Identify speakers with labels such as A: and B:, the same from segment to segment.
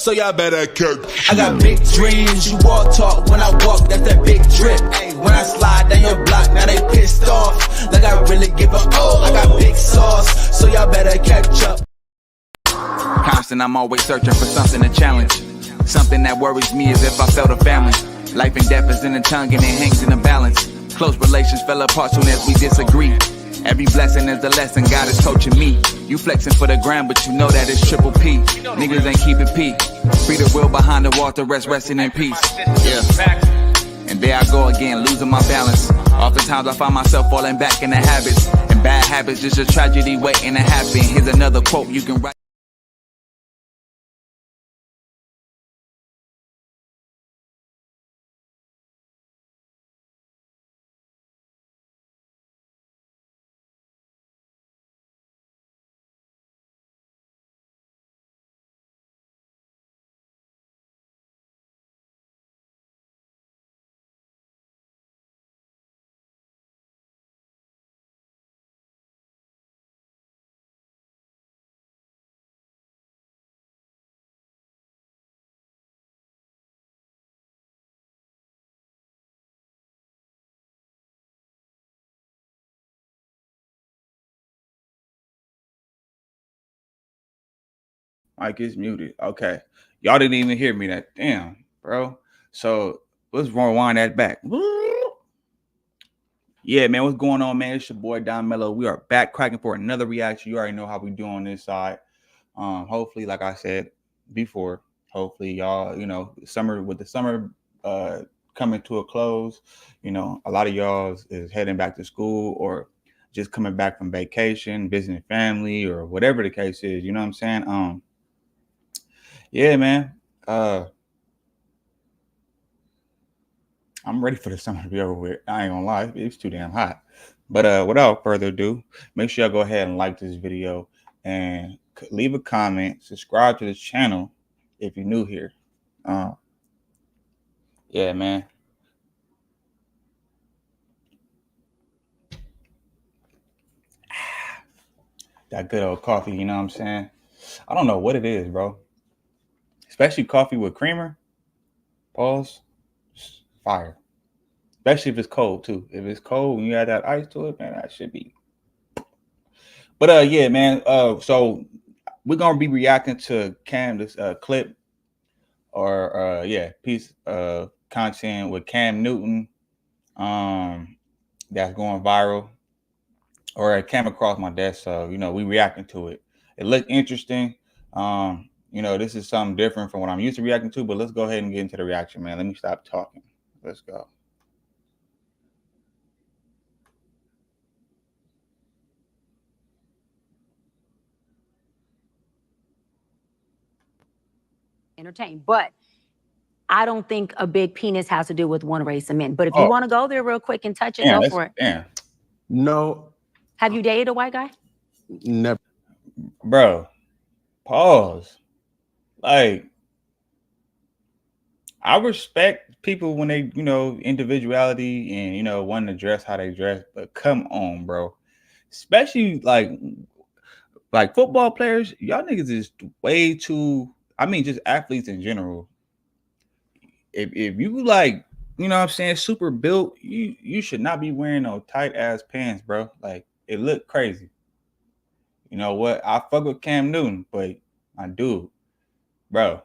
A: so y'all better catch. I got big dreams, you walk talk. When I walk, that's that big drip. When I slide down your block, now they pissed off. Like I really give a oh, I got big sauce, so y'all better catch up.
B: Constant, I'm always searching for something to challenge. Something that worries me is if I felt a family. Life and death is in the tongue and it hangs in the balance. Close relations fell apart soon as we disagree. Every blessing is a lesson God is coaching me. You flexing for the gram, but you know that it's triple P. Niggas ain't keeping P. Free the will behind the wall, the rest resting in peace. Yeah. And there I go again, losing my balance. Oftentimes I find myself falling back into habits. And bad habits, just a tragedy waiting to happen. Here's another quote you can write.
C: Mic is muted. Okay. Y'all didn't even hear me that. Damn, bro. So let's rewind that back. Yeah, man. What's going on, man? It's your boy Don Mello. We are back cracking for another reaction. You already know how we do on this side. Hopefully, like I said before, hopefully y'all, you know, the summer coming to a close, you know, a lot of y'all is heading back to school or just coming back from vacation, visiting family, or whatever the case is. You know what I'm saying? Yeah, man. I'm ready for the summer to be over with. I ain't gonna lie, it's too damn hot. But without further ado, make sure y'all go ahead and like this video and leave a comment, subscribe to the channel if you're new here. Yeah, man. That good old coffee, you know what I'm saying? I don't know what it is, bro. Especially coffee with creamer. Pause. Fire. Especially if it's cold too. If it's cold and you add that ice to it, man, that should be. But yeah, man. So we're gonna be reacting to Cam's clip or piece of content with Cam Newton that's going viral, or it came across my desk, so you know we reacting to it. It looked interesting. You know, this is something different from what I'm used to reacting to, but let's go ahead and get into the reaction, man. Let me stop talking. Let's go.
D: Entertain, but I don't think a big penis has to do with one race of men. But if you want to go there real quick and touch it, go for it.
C: Damn.
E: No.
D: Have you dated a white guy?
E: Never.
C: Bro, pause. Like, I respect people when they, you know, individuality and, you know, wanting to dress how they dress, but come on, bro. Especially like football players, y'all niggas is way too, I mean, just athletes in general. If you like, you know what I'm saying, super built, you should not be wearing no tight ass pants, bro. Like, it looked crazy. You know what? I fuck with Cam Newton, but my dude, bro,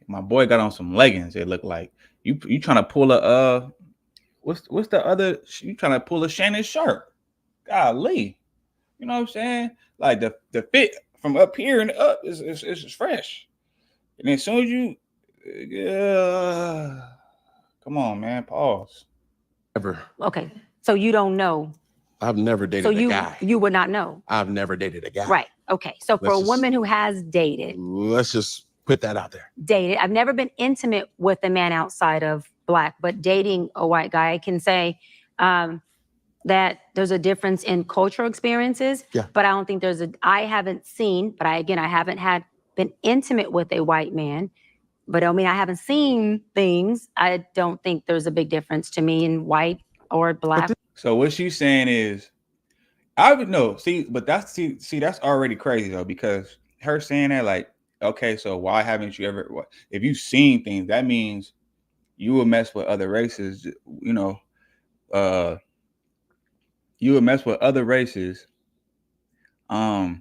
C: my boy got on some leggings. It looked like you trying to pull a what's the other? You trying to pull a Shannon Sharp? Golly, you know what I'm saying? Like the fit from up here and up is fresh, and as soon as you, come on, man, pause.
E: Ever.
D: Okay, so you don't know.
E: I've never dated a guy.
D: You would not know.
E: I've never dated a guy.
D: Right. Okay. So for a woman who has dated.
E: Let's just put that out there.
D: Dated. I've never been intimate with a man outside of Black, but dating a white guy, I can say that there's a difference in cultural experiences.
E: Yeah.
D: But I don't think I haven't seen, but I haven't been intimate with a white man. But I mean, I haven't seen things. I don't think there's a big difference to me in white or Black.
C: So what she's saying is, I would know. See, but that's already crazy though, because her saying that, like, Okay, so why haven't you ever? If you've seen things, that means you will mess with other races. You know, you would mess with other races, for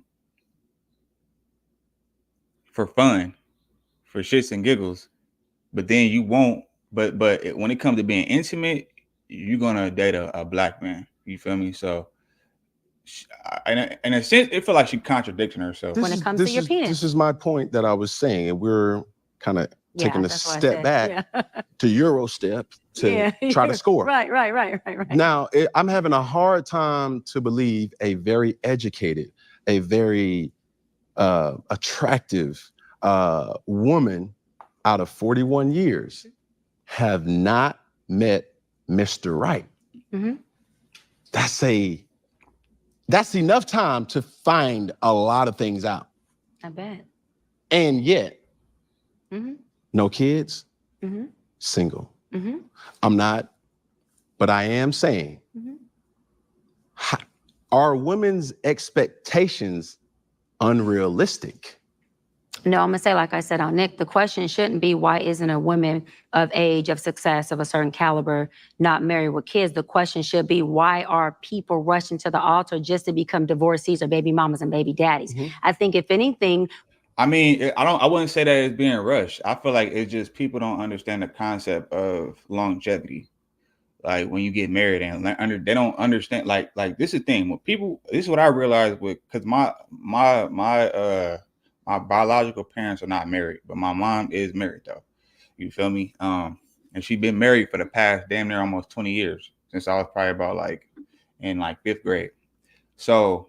C: fun, for shits and giggles, but then you won't. But when it comes to being intimate, you're gonna date a black man. You feel me? So, in a sense, it feel like she contradicting herself.
D: When it comes to your penis.
E: This is my point that I was saying, and we're kind of taking a step back to Euro step to try to score.
D: Right.
E: Now, I'm having a hard time to believe a very educated, a very attractive woman out of 41 years have not met Mr. Right.
D: Mm-hmm.
E: That's enough time to find a lot of things out.
D: I bet.
E: And yet, no kids,
D: mm-hmm.
E: single.
D: Mm-hmm.
E: I'm not, but I am saying, are women's expectations unrealistic?
D: No, I'm gonna say, like I said on Nick, the question shouldn't be why isn't a woman of age, of success, of a certain caliber not married with kids? The question should be, why are people rushing to the altar just to become divorcees or baby mamas and baby daddies? I think if anything,
C: I mean, I wouldn't say that it's being rushed. I feel like it's just people don't understand the concept of longevity. Like when you get married and they don't understand. Like this is the thing. When people, this is what I realized with, because my biological parents are not married, but my mom is married though. You feel me? And she's been married for the past damn near almost 20 years, since I was probably about like in like 5th grade. So,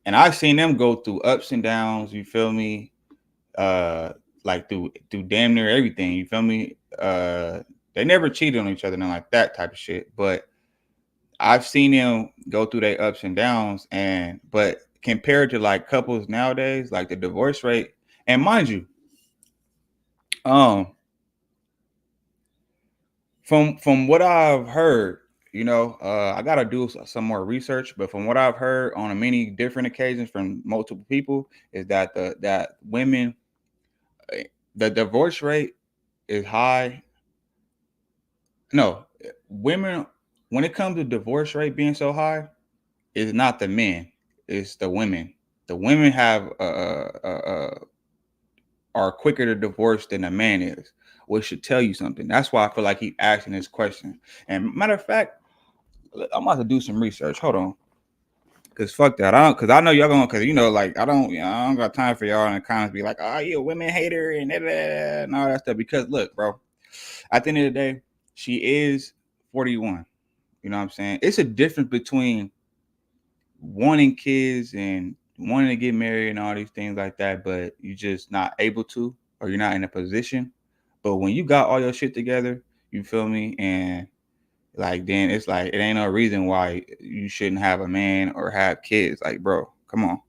C: and I've seen them go through ups and downs, you feel me? Like through damn near everything, you feel me? They never cheated on each other and like that type of shit. But I've seen them go through their ups and downs, but compared to like couples nowadays, like the divorce rate, and mind you, from what I've heard, you know, I gotta do some more research, but from what I've heard on many different occasions from multiple people, is that that women, the divorce rate is high. No, women, when it comes to divorce rate being so high, it's not the men, it's the women. The women have are quicker to divorce than a man is, which should tell you something. That's why I feel like he's asking this question. And matter of fact, I'm about to do some research. Hold on. Cause fuck that. I know y'all gonna, cause you know, like I don't got time for y'all in the comments be like, oh, you a women hater and all that stuff. Because look, bro, at the end of the day, she is 41. You know what I'm saying? It's a difference between wanting kids and wanting to get married and all these things like that, but you're just not able to, or you're not in a position. But when you got all your shit together, you feel me? And like, then it's like, it ain't no reason why you shouldn't have a man or have kids. Like, bro, come on.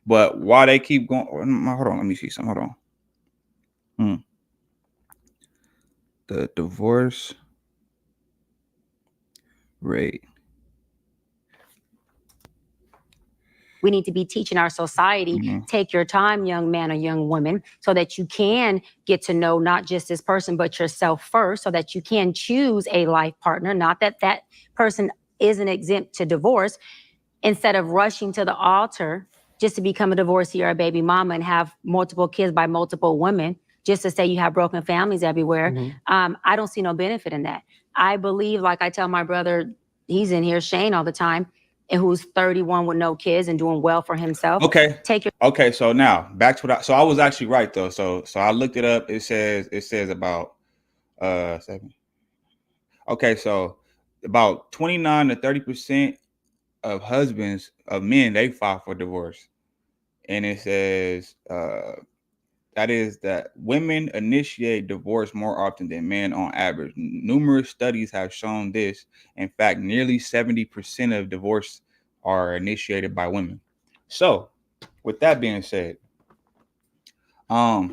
C: But why they keep going, hold on, let me see something. Hold on. The divorce rate.
D: We need to be teaching our society, take your time, young man or young woman, so that you can get to know not just this person, but yourself first, so that you can choose a life partner, not that that person isn't exempt to divorce, instead of rushing to the altar just to become a divorcee or a baby mama and have multiple kids by multiple women, just to say you have broken families everywhere. I don't see no benefit in that. I believe, like I tell my brother, he's in here, Shane, all the time, and who's 31 with no kids and doing well for himself.
C: Okay, so now back to what I was actually right though. So I looked it up. It says about 7. Okay, so about 29 to 30% of husbands of men, they file for divorce. And it says that women initiate divorce more often than men on average. Numerous studies have shown this. In fact, nearly 70% of divorce are initiated by women. So, with that being said, I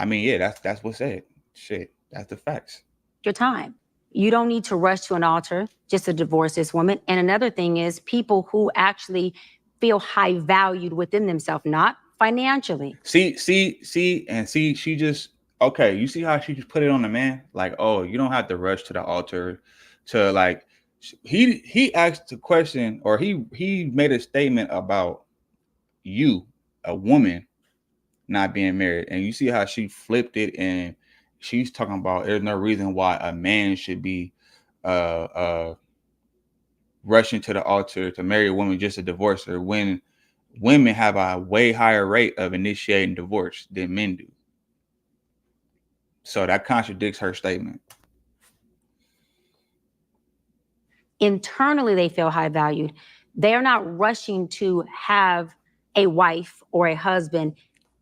C: mean, yeah, that's what's said. Shit, that's the facts.
D: Your time. You don't need to rush to an altar just to divorce this woman. And another thing is, people who actually feel high valued within themselves, not financially.
C: See, she just okay. You see how she just put it on the man? Like, oh, you don't have to rush to the altar to like he asked a question or he made a statement about you, a woman, not being married. And you see how she flipped it and she's talking about there's no reason why a man should be rushing to the altar to marry a woman just to divorce her when women have a way higher rate of initiating divorce than men do. So that contradicts her statement.
D: Internally, they feel high valued. They're not rushing to have a wife or a husband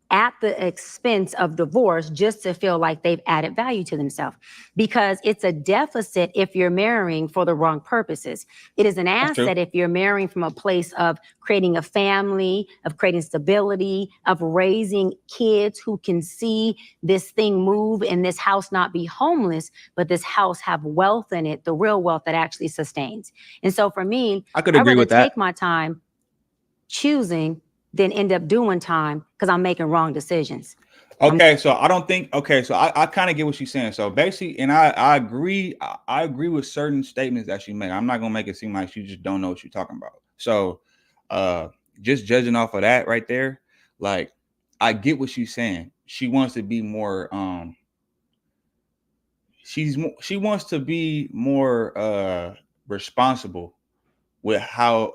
D: at the expense of divorce just to feel like they've added value to themselves, because it's a deficit if you're marrying for the wrong purposes. It is an asset if you're marrying from a place of creating a family, of creating stability, of raising kids who can see this thing move and this house not be homeless, but this house have wealth in it, the real wealth that actually sustains. And so for me,
C: I could agree with that.
D: Take my time choosing than end up doing time because I'm making wrong decisions.
C: Okay, so I don't think. Okay, so I kind of get what she's saying. So basically, and I agree. I agree with certain statements that she made. I'm not gonna make it seem like she just don't know what you're talking about. So, just judging off of that right there, like I get what she's saying. She wants to be more. She wants to be more responsible with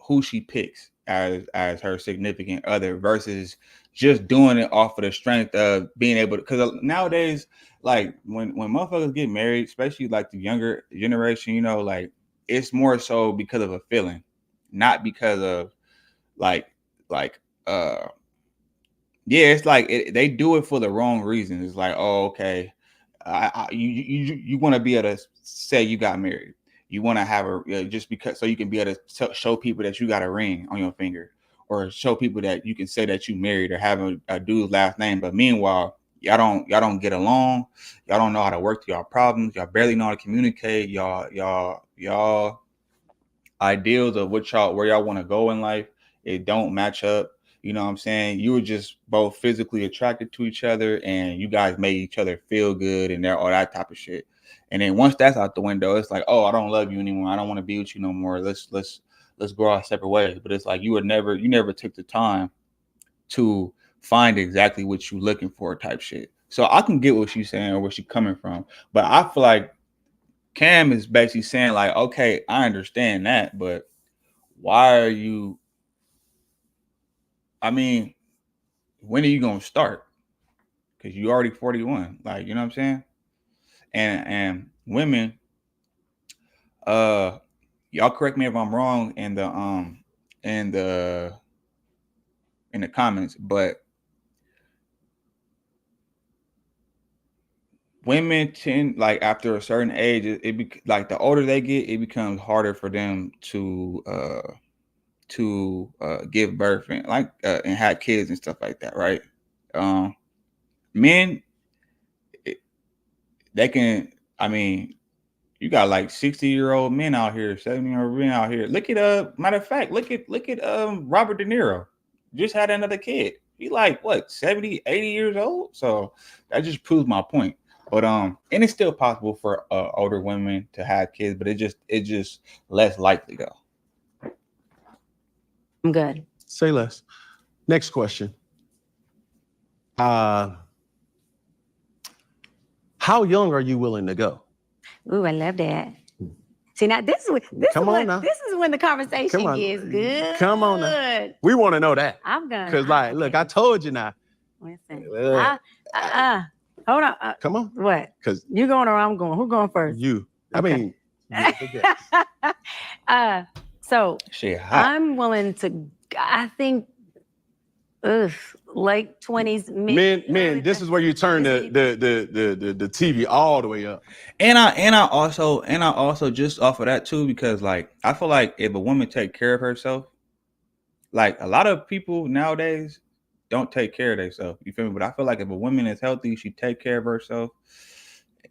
C: who she picks as her significant other versus just doing it off of the strength of being able to. Because nowadays, like when motherfuckers get married, especially like the younger generation, you know, like it's more so because of a feeling, not because of like yeah, it's like they do it for the wrong reasons. It's like, oh, okay, you want to be able to say you got married. You want to have a just because so you can be able to show people that you got a ring on your finger, or show people that you can say that you married or have a dude's last name. But meanwhile, y'all don't get along. Y'all don't know how to work through y'all problems. Y'all barely know how to communicate. Y'all ideals of where y'all want to go in life, it don't match up. You know what I'm saying? You were just both physically attracted to each other and you guys made each other feel good and all that type of shit. And then once that's out the window, it's like, oh, I don't love you anymore. I don't want to be with you no more. Let's go our separate ways. But it's like you never took the time to find exactly what you're looking for type shit. So I can get what she's saying or where she's coming from. But I feel like Cam is basically saying like, okay, I understand that, but why are you? I mean, when are you gonna start? Because you already 41, like you know what I'm saying. And women, y'all correct me if I'm wrong in the comments, but women tend like after a certain age, like the older they get, it becomes harder for them to give birth and and have kids and stuff like that, right? Men, they can. I mean, you got like 60-year-old men out here, 70-year-old men out here. Look at matter of fact, look at Robert De Niro. Just had another kid. He like what 70, 80 years old. So that just proves my point. But and it's still possible for older women to have kids, but it's just less likely though.
D: I'm good.
E: Say less. Next question. How young are you willing to go?
D: Ooh, I love that. See, now this is when the conversation gets good.
E: Come on now. We want to know that.
D: I'm gonna.
E: Because look, I told you now.
D: Listen. Hold on.
E: Come on.
D: What?
E: Because
D: you going or I'm going? Who going first?
E: You.
D: Okay. So I'm willing to. I think, late 20s.
E: Men. This is where you turn the TV all the way up.
C: And I also just off of that too, because like I feel like if a woman take care of herself, like a lot of people nowadays don't take care of themselves. You feel me? But I feel like if a woman is healthy, she take care of herself.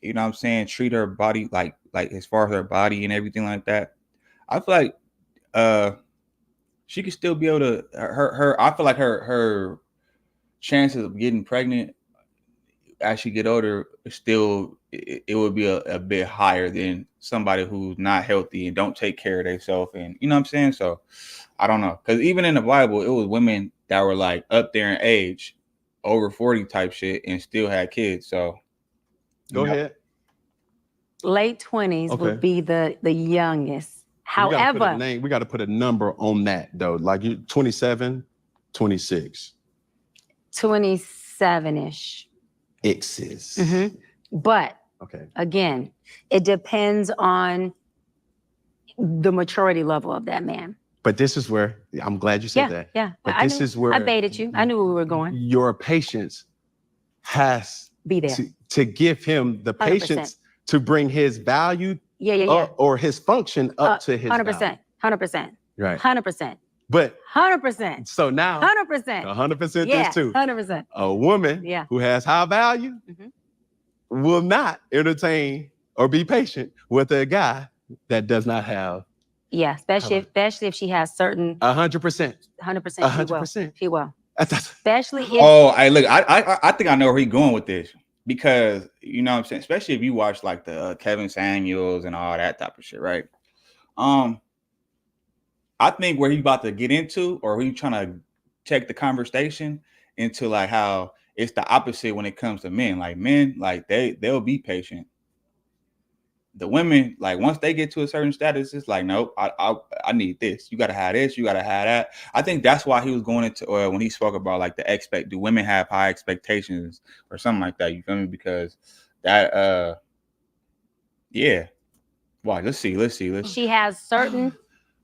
C: You know what I'm saying? Treat her body like as far as her body and everything like that. I feel like she could still be able to her. I feel like her chances of getting pregnant as she get older, still it would be a bit higher than somebody who's not healthy and don't take care of themselves, and you know what I'm saying. So I don't know, because even in the Bible, it was women that were like up there in age, over 40 type shit, and still had kids. So
E: Go ahead.
D: Late 20s
E: Okay.
D: would be the youngest.
E: We gotta put a
D: However,
E: name. We got to put a number on that though. Like you 27, 26.
D: 27-ish.
E: X's.
D: Mhm. But
E: Okay.
D: again, it depends on the maturity level of that man.
E: But this is where I'm glad you said that.
D: Yeah.
E: But
D: I
E: this
D: knew-
E: is where
D: I baited you. I knew where we were going.
E: Your patience has
D: Be there.
E: to give him the
D: 100%.
E: patience to bring his value
D: Yeah.
E: up, or his function up to his
D: 100%.
E: value.
D: 100%.
E: Right.
D: 100%.
E: But
D: 100%.
E: so now
D: 100%.
E: 100%
D: Yeah.
E: this too.
D: 100%.
E: A woman
D: Yeah.
E: who has high value
D: Mhm.
E: will not entertain or be patient with a guy that does not have
D: Yeah. Especially if she has certain
E: 100%.
D: 100%.
E: 100%.
D: She will.
E: That's
D: Especially if
C: Oh, I look. I think I know where he's going with this, because you know what I'm saying. Especially if you watch like the Kevin Samuels and all that type of shit, right? I think where he's about to get into, or he trying to take the conversation into like how it's the opposite when it comes to men. Like men, like they'll be patient. The women, like once they get to a certain status, it's like, nope, I need this. You gotta have this. You gotta have that. I think that's why he was going into when he spoke about like do women have high expectations or something like that? You feel me? Because that yeah. Why? Let's see.
D: she has certain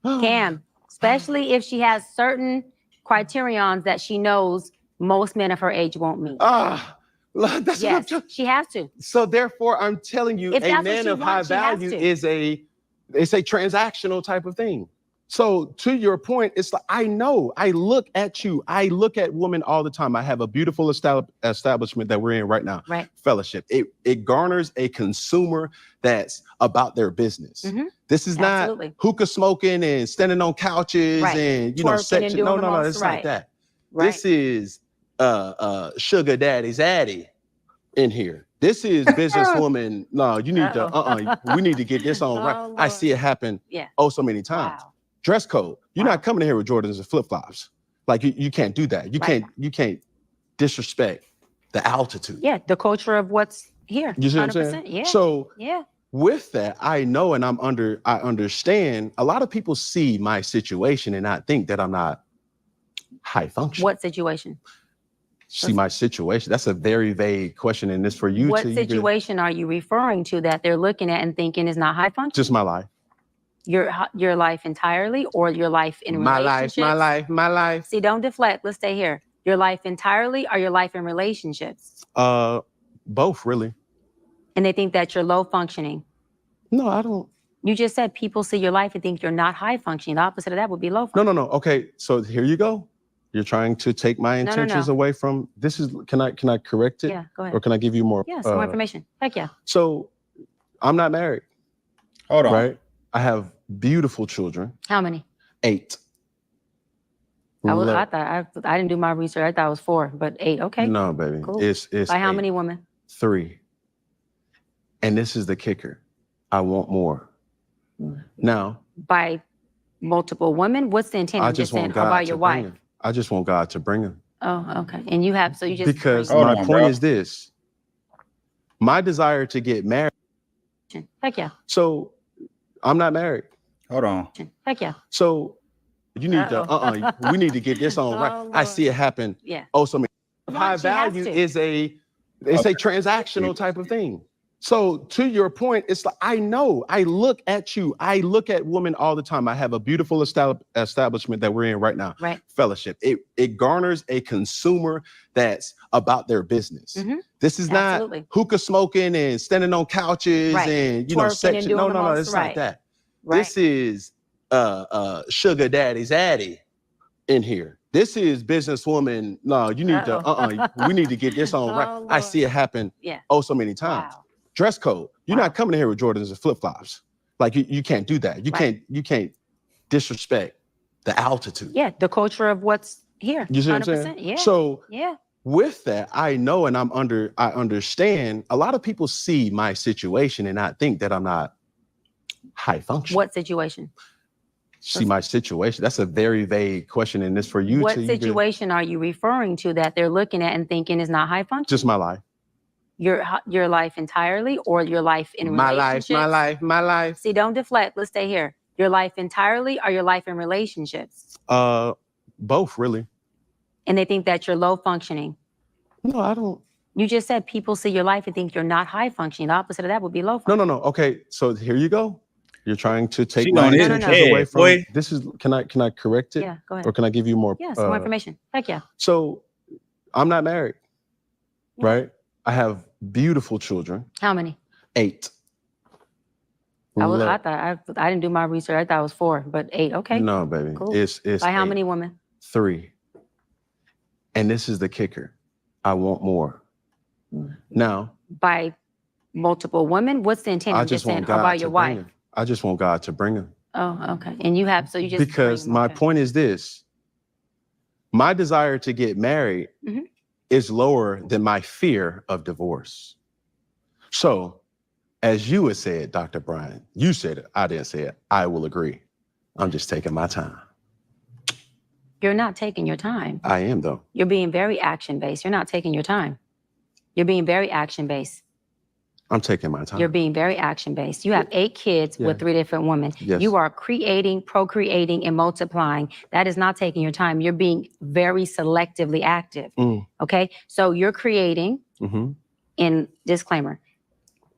D: Cam, especially if she has certain criterions that she knows most men of her age won't meet.
E: That's
D: Yes,
E: what I'm
D: she has to.
E: So therefore, I'm telling you,
D: If
E: a
D: that's what
E: man
D: she
E: of high
D: wants, she has
E: value
D: to.
E: is a transactional type of thing. So to your point, it's like I know. I look at you. I look at women all the time. I have a beautiful establishment that we're in right now.
D: Right.
E: Fellowship. It garners a consumer that's about their business.
D: Mhm.
E: This is
D: Absolutely.
E: not hookah smoking and standing on couches
D: Right.
E: and
D: Twerking
E: section.
D: and doing
E: No,
D: the
E: no,
D: most,
E: it's
D: right.
E: not that.
D: Right.
E: This is sugar daddy's addy in here. This is businesswoman. No, you need to we need to get this on right.
D: Oh,
E: I
D: Lord.
E: see it happen
D: Yeah.
E: so many times.
D: Wow.
E: Dress code. You're
D: Wow.
E: not coming in here with Jordans and flip-flops. Like you can't do that. You
D: Right.
E: can't disrespect the altitude.
D: Yeah, the culture of what's here.
E: You see what I'm saying?
D: Yeah.
E: So
D: yeah.
E: with that, I know and I understand a lot of people see my situation and not think that I'm not high function.
D: What situation?
E: See my situation. That's a very vague question, and it's for you
D: What
E: to
D: situation are you referring to that they're looking at and thinking is not high function?
E: just my life.
D: Your life entirely, or your life in relationships?
E: My life.
D: See, don't deflect. Let's stay here. Your life entirely, or your life in relationships?
E: Both really.
D: And they think that you're low functioning.
E: No, I don't.
D: You just said people see your life and think you're not high functioning. The opposite of that would be low functioning.
E: No. Okay, so here you go. You're trying to take my intentions away from this. Can I correct it?
D: Yeah, go ahead.
E: Or can I give you more?
D: Yeah, some more information. Heck yeah.
E: So I'm not married.
C: Hold on.
E: Right? I have beautiful children.
D: How many?
E: 8.
D: I thought I didn't do my research. I thought it was 4, but 8. Okay.
E: No, baby.
D: Cool.
E: It's
D: By how
E: 8.
D: many women?
E: 3. And this is the kicker. I want more. Now,
D: By multiple women? What's the intent?
E: I
D: of
E: just
D: saying,
E: want
D: or
E: God
D: by
E: to
D: your
E: bring
D: wife?
E: him. I just want God to bring him.
D: Oh, okay. And you have, so you just
E: Because
C: Hold
E: my
C: on,
E: point
C: bro.
E: is this. My desire to get married.
D: heck yeah.
E: So I'm not married.
C: Hold on.
D: Heck yeah.
E: So you need to we need to get this on right.
D: Oh,
E: I
D: Lord.
E: see it happen.
D: Yeah.
E: So many. High
D: She has
E: value
D: to.
E: is a transactional type of thing. So to your point, it's like I know. I look at you. I look at women all the time. I have a beautiful establishment that we're in right now.
D: Right.
E: Fellowship. It garners a consumer that's about their business.
D: Mhm.
E: This is
D: Absolutely.
E: not hookah smoking and standing on couches
D: Right.
E: and
D: Twerking and
E: section.
D: doing
E: No,
D: the
E: no,
D: most,
E: it's
D: right.
E: not that.
D: Right.
E: This is sugar daddy's addy in here. This is businesswoman. No, you need to we need to get this on right.
D: Oh,
E: I
D: Lord.
E: see it happen
D: Yeah.
E: so many times.
D: Wow.
E: Dress code. You're
D: Wow.
E: not coming in here with Jordans and flip-flops. Like you can't do that. You
D: Right.
E: can't disrespect the altitude.
D: Yeah, the culture of what's here.
E: You see what I'm saying?
D: Yeah.
E: So
D: yeah.
E: with that, I know and I understand a lot of people see my situation and not think that I'm not high function.
D: What situation?
E: See my situation. That's a very vague question, and it's for you
D: What
E: to
D: situation are you referring to that they're looking at and thinking is not high function?
E: Just my life.
D: Your life entirely, or your life in relationships?
E: My life.
D: See, don't deflect. Let's stay here. Your life entirely, or your life in relationships?
E: Both really.
D: And they think that you're low functioning.
E: No, I don't.
D: You just said people see your life and think you're not high functioning. The opposite of that would be low functioning.
E: No. Okay, so here you go. You're trying to take
C: She
E: my
C: on his
E: intentions
C: head,
E: away from
C: boy.
E: this. Is can I correct it?
D: Yeah, go ahead.
E: Or can I give you more?
D: Yes, more information. Heck yeah.
E: So I'm not married,
D: Yeah.
E: right? I have beautiful children.
D: How many?
E: 8.
D: I didn't do my research. I thought it was 4, but 8. Okay.
E: No, baby.
D: Cool.
E: It's
D: By how
E: 8.
D: many women?
E: 3. And this is the kicker. I want more. Now,
D: By multiple women? What's the intent?
E: I
D: I'm
E: just
D: saying,
E: want
D: or by
E: God
D: your
E: to bring
D: wife?
E: them. I just want God to bring them.
D: Oh, okay. And you have, so you just
E: Because
D: bring 'em,
E: my
D: okay.
E: point is this. My desire to get married
D: Mhm.
E: is lower than my fear of divorce. So, as you had said, Dr. Bryant, you said it, I didn't say it, I will agree. I'm just taking my time.
D: You're not taking your time.
E: I am, though.
D: You're being very action-based. You're not taking your time. You're being very action-based.
E: I'm taking my time.
D: You're being very action-based. You have 8 kids with
E: Yeah.
D: 3 different women.
E: Yes.
D: You are creating, procreating, and multiplying. That is not taking your time. You're being very selectively active. Okay? So you're creating, in disclaimer,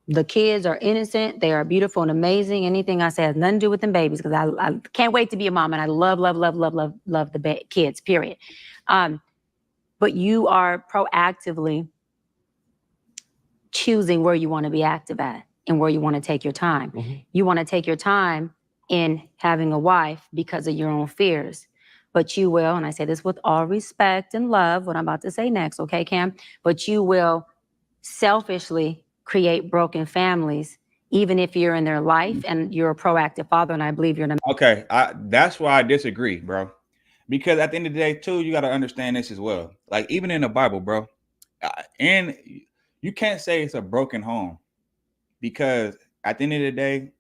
D: the kids are innocent. They are beautiful and amazing. Anything I say has nothing to do with them babies, because I can't wait to be a mom, and I love the kids, period. But you are proactively choosing where you want to be active at and where you want to take your time. You want to take your time in having a wife because of your own fears. But you will, and I say this with all respect and love, what I'm about to say next, okay, Cam? But you will selfishly create broken families, even if you're in their life and you're a proactive father, and I believe you're an
C: Okay, that's why I disagree, bro. Because at the end of the day, too, you got to understand this as well. Like, even in the Bible, bro, and you can't say it's a broken home, because at the end of the day,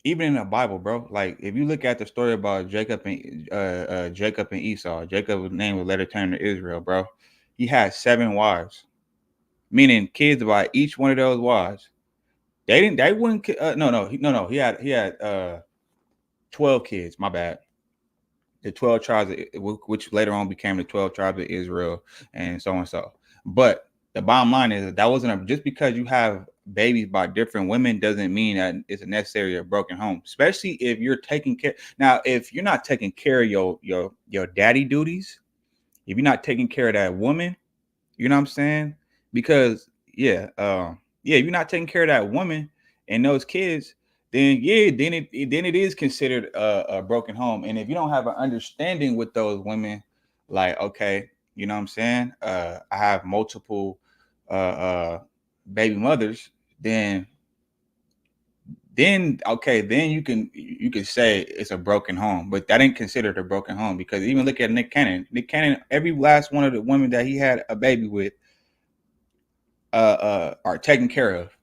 C: even in the Bible, bro, like if you look at the story about Jacob and Esau, Jacob's name was later turned to Israel, bro. He had 7 wives, meaning kids by each one of those wives. They wouldn't. No. He had 12 kids. My bad. The 12 tribes, which later on became the 12 tribes of Israel, and so and so. But the bottom line is that wasn't just because you have babies by different women doesn't mean that it's necessarily a broken home. Especially if you're taking care. Now, if you're not taking care of your daddy duties, if you're not taking care of that woman, you know what I'm saying? Because if you're not taking care of that woman and those kids, then it is considered a broken home. And if you don't have an understanding with those women, like, okay, you know what I'm saying? I have multiple baby mothers, then you can say it's a broken home, but that ain't considered a broken home, because even look at Nick Cannon. Nick Cannon, every last one of the women that he had a baby with are taken care of.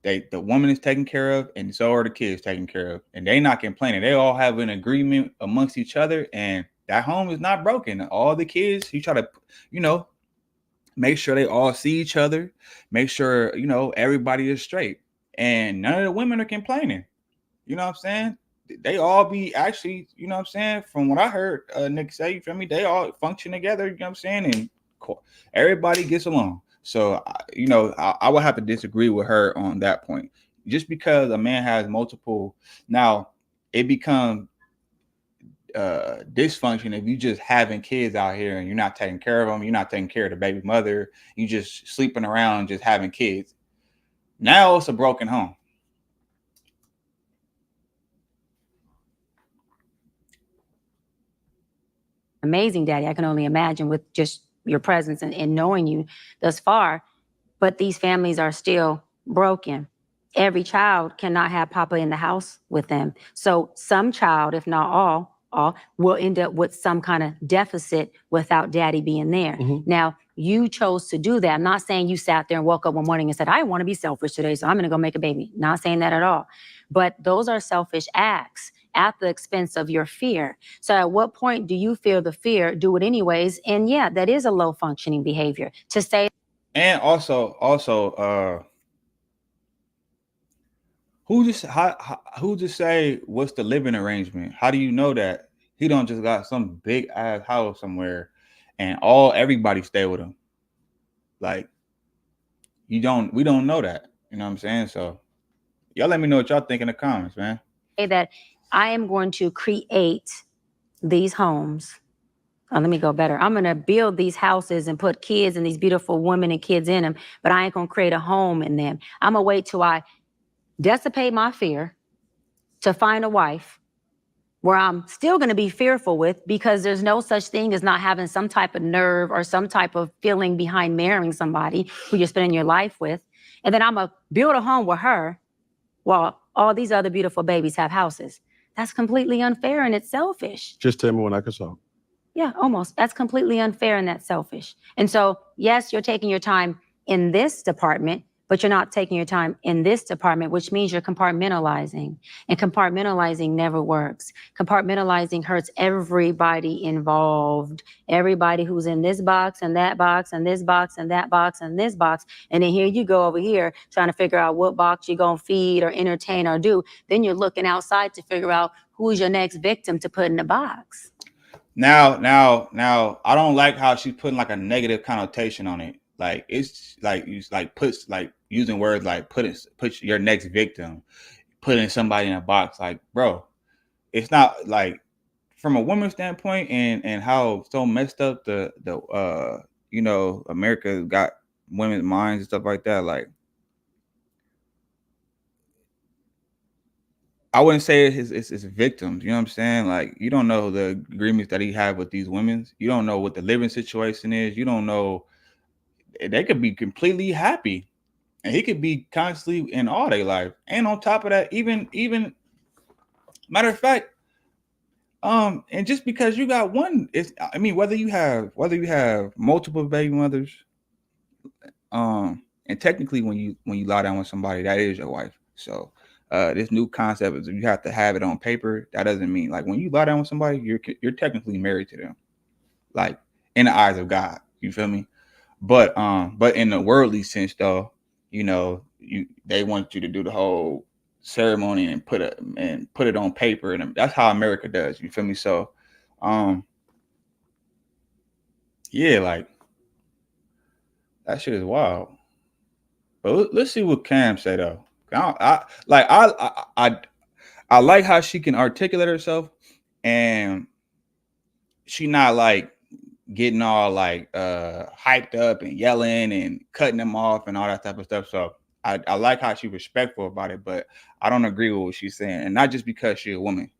C: The woman is taken care of, and so are the kids taken care of, and they not complaining. They all have an agreement amongst each other, and that home is not broken. All the kids, you try to, make sure they all see each other, make sure everybody is straight, and none of the women are complaining. You know what I'm saying? They all be actually, you know what I'm saying? From what I heard Nick say, you feel me? They all function together, you know what I'm saying? And everybody gets along. So, I would have to disagree with her on that point. Just because a man has multiple, now it becomes dysfunction if you just having kids out here and you're not taking care of them, you're not taking care of the baby mother, you just sleeping around, just having kids. Now it's a broken home.
D: amazing daddy. I can only imagine with just your presence and knowing you thus far. But these families are still broken. every child cannot have papa in the house with them. So some child, if not all will end up with some kind of deficit without daddy being there.
E: Mm-hmm.
D: Now, you chose to do that. I'm not saying you sat there and woke up one morning and said, I want to be selfish today, so I'm going to go make a baby. Not saying that at all. But those are selfish acts at the expense of your fear. So at what point do you feel the fear, do it anyways? And yeah, that is a low functioning behavior to say.
C: And also, who just say what's the living arrangement? How do you know that he don't just got some big ass house somewhere and everybody stay with him? Like, we don't know that. You know what I'm saying? So y'all let me know what y'all think in the comments, man.
D: That I am going to create these homes. Let me go better. I'm going to build these houses and put kids and these beautiful women and kids in them, but I ain't going to create a home in them. I'm going to wait till I dissipate my fear to find a wife where I'm still going to be fearful with, because there's no such thing as not having some type of nerve or some type of feeling behind marrying somebody who you're spending your life with. And then I'm going to build a home with her while all these other beautiful babies have houses. That's completely unfair and it's selfish.
E: Just tell me when I can solve.
D: Yeah, almost. That's completely unfair and that's selfish. And so, yes, you're taking your time in this department, but you're not taking your time in this department, which means you're compartmentalizing. And compartmentalizing never works. Compartmentalizing hurts everybody involved. Everybody who's in this box and that box and this box and that box and this box. And then here you go over here trying to figure out what box you're going to feed or entertain or do. Then you're looking outside to figure out who's your next victim to put in the box.
C: Now, I don't like how she's putting like a negative connotation on it. Like, it's like you like puts like using words like put your next victim, putting somebody in a box. Like, bro, it's not like from a woman's standpoint and how so messed up the you know, America got women's minds and stuff like that. Like, I wouldn't say it's victims. You know what I'm saying? Like, you don't know the agreements that he had with these women. You don't know what the living situation is. You don't know. They could be completely happy, and he could be constantly in all their life. And on top of that, even matter of fact, and just because you got one, I mean, whether you have multiple baby mothers, and technically when you lie down with somebody, that is your wife. So this new concept is you have to have it on paper. That doesn't mean like when you lie down with somebody, you're technically married to them, like in the eyes of God. You feel me? But in the worldly sense, though, you know, they want you to do the whole ceremony and put it on paper, and that's how America does. You feel me? So, yeah, like that shit is wild. But let's see what Cam said though. I like how she can articulate herself, and she not like getting all like hyped up and yelling and cutting them off and all that type of stuff. So I like how she's respectful about it, but I don't agree with what she's saying, and not just because she's a woman.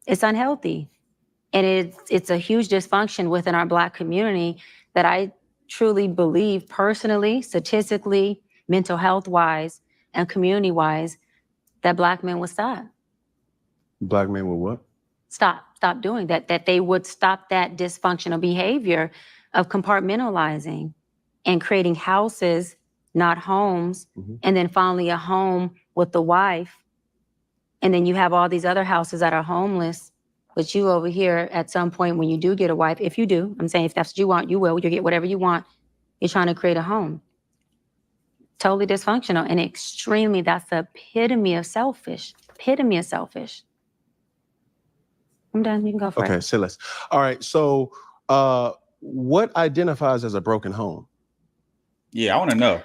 D: It's unhealthy, and it's a huge dysfunction within our Black community that I truly believe personally, statistically, mental health wise, and community wise, that Black men would stop.
E: Black men will what?
D: Stop doing that, that they would stop that dysfunctional behavior of compartmentalizing and creating houses, not homes, and then finally a home with the wife. And then you have all these other houses that are homeless, but you over here at some point when you do get a wife, if you do, I'm saying if that's what you want, you will, you'll get whatever you want. You're trying to create a home. Totally dysfunctional and extremely, that's the epitome of selfish. I'm done. You can go for it.
E: Okay, say less. All right. So, what identifies as a broken home?
C: Yeah, I want to know.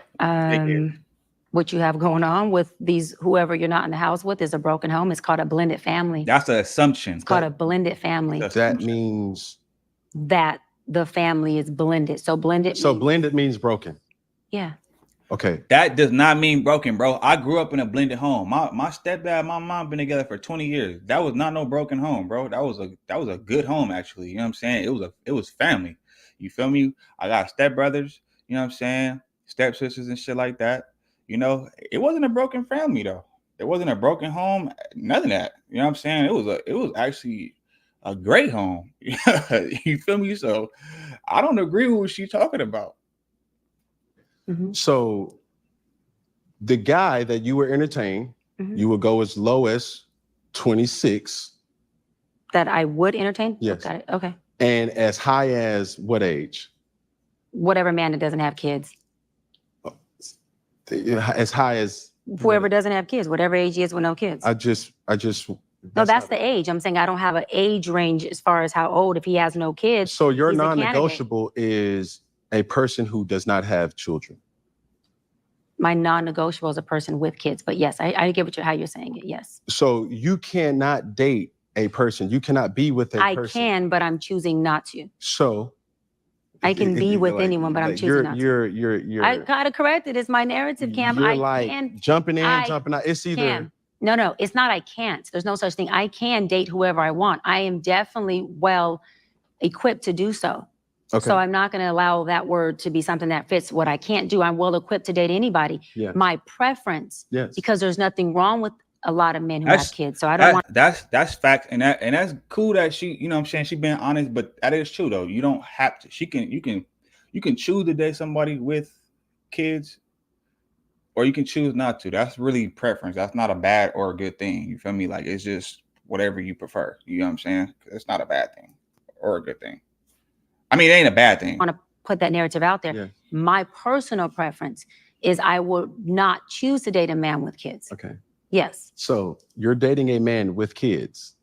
D: What you have going on with these, whoever you're not in the house with, is a broken home. It's called a blended family.
C: That's an assumption.
D: It's called a blended family.
E: That means
D: that the family is blended. So blended.
E: So blended means broken.
D: Yeah.
E: Okay.
C: That does not mean broken, bro. I grew up in a blended home. My stepdad, my mom been together for 20 years. That was not no broken home, bro. That was a good home, actually. You know what I'm saying? It was family. You feel me? I got stepbrothers, you know what I'm saying? stepsisters and shit like that. You know, it wasn't a broken family though. It wasn't a broken home. None of that. You know what I'm saying? It was actually a great home. You feel me? So I don't agree with what she's talking about.
D: Mhm.
E: So the guy that you were entertaining,
D: Mhm.
E: you would go as low as 26.
D: That I would entertain?
E: Yes.
D: Got it. Okay.
E: And as high as what age?
D: Whatever man that doesn't have kids.
E: As high as
D: Whoever doesn't have kids, whatever age he is with no kids.
E: I just
D: No, that's the age. I'm saying I don't have an age range as far as how old. If he has no kids,
E: so your
D: he's a candidate.
E: non-negotiable is a person who does not have children.
D: My non-negotiable is a person with kids. But yes, I get how you're saying it. Yes.
E: So you cannot date a person. You cannot be with a person.
D: I can, but I'm choosing not to.
E: So
D: I can be with anyone, but I'm choosing not to.
E: You're
D: I gotta correct it. It's my narrative, Cam.
E: You're
D: I
E: like
D: can,
E: jumping in, jumping out. It's either
D: Cam. No, it's not. I can't. There's no such thing. I can date whoever I want. I am definitely well equipped to do so.
E: okay.
D: So I'm not going to allow that word to be something that fits what I can't do. I'm well equipped to date anybody.
E: Yes.
D: My preference,
E: Yes.
D: because there's nothing wrong with a lot of men who have kids. So I don't want.
C: That's fact, and that's cool that she, you know what I'm saying, she being honest, but that is true though. You don't have to. You can choose to date somebody with kids, or you can choose not to. That's really preference. That's not a bad or a good thing. You feel me? Like, it's just whatever you prefer. You know what I'm saying? It's not a bad thing or a good thing. I mean, it ain't a bad thing.
D: I want to put that narrative out there.
E: Yeah.
D: My personal preference is I would not choose to date a man with kids.
E: Okay.
D: Yes.
E: So you're dating a man with kids.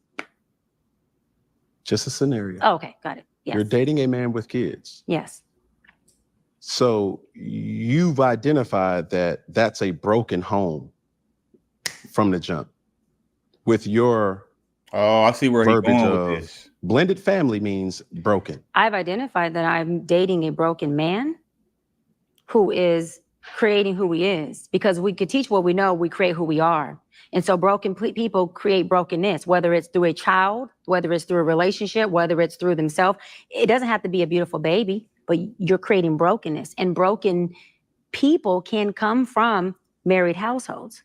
E: Just a scenario.
D: Oh, okay. Got it. Yes.
E: You're dating a man with kids.
D: Yes.
E: So you've identified that that's a broken home from the jump. With your
C: I see where he's going with this.
E: Blended family means broken.
D: I've identified that I'm dating a broken man who is creating who he is, because we could teach what we know, we create who we are. And so broken people create brokenness, whether it's through a child, whether it's through a relationship, whether it's through themselves. It doesn't have to be a beautiful baby, but you're creating brokenness. And broken people can come from married households.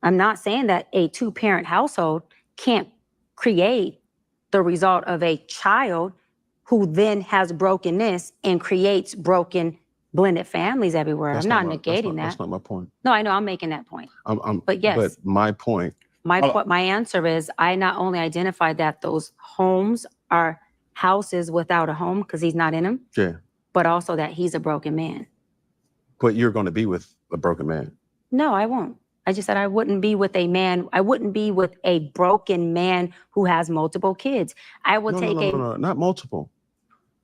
D: I'm not saying that a two-parent household can't create the result of a child who then has brokenness and creates broken blended families everywhere. I'm not negating that.
E: That's not my point.
D: No, I know. I'm making that point. But yes.
E: But my point.
D: My answer is I not only identified that those homes are houses without a home because he's not in them.
E: Yeah.
D: But also that he's a broken man.
E: But you're going to be with a broken man.
D: No, I won't. I just said I wouldn't be with a man. I wouldn't be with a broken man who has multiple kids. I would
E: No, not multiple.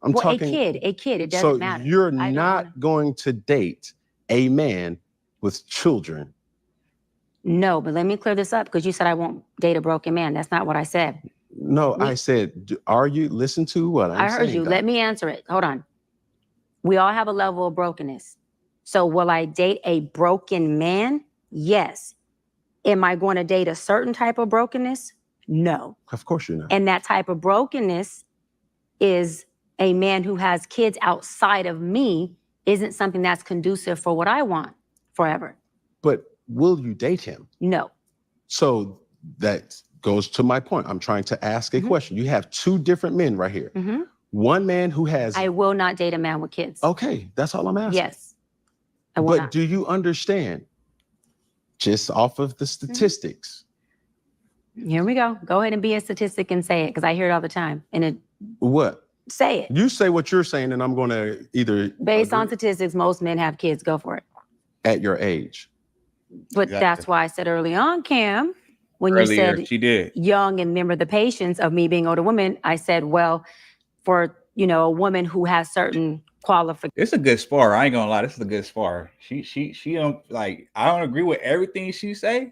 E: I'm talking
D: a kid. It doesn't matter.
E: So you're not going to date a man with children.
D: No, but let me clear this up because you said I won't date a broken man. That's not what I said.
E: No, I said, are you listen to what I'm saying?
D: I heard you. Let me answer it. Hold on. We all have a level of brokenness. So will I date a broken man? Yes. Am I going to date a certain type of brokenness? No.
E: Of course you're not.
D: And that type of brokenness is a man who has kids outside of me isn't something that's conducive for what I want forever.
E: But will you date him?
D: No.
E: So that goes to my point. I'm trying to ask a question. You have two different men right here. One man who has...
D: I will not date a man with kids.
E: Okay, that's all I'm asking.
D: Yes. I will not.
E: Do you understand, just off of the statistics?
D: Here we go. Go ahead and be a statistic and say it, because I hear it all the time. And
E: What?
D: Say it.
E: You say what you're saying, and I'm going to either...
D: Based on statistics, most men have kids. Go for it.
E: At your age.
D: But that's why I said early on, Cam, when
C: Earlier,
D: you said
C: she did.
D: Young and remember the patience of me being older woman, I said, well, for, a woman who has certain qualifications.
C: It's a good spar. I ain't gonna lie. This is a good spar. She don't like, I don't agree with everything she say,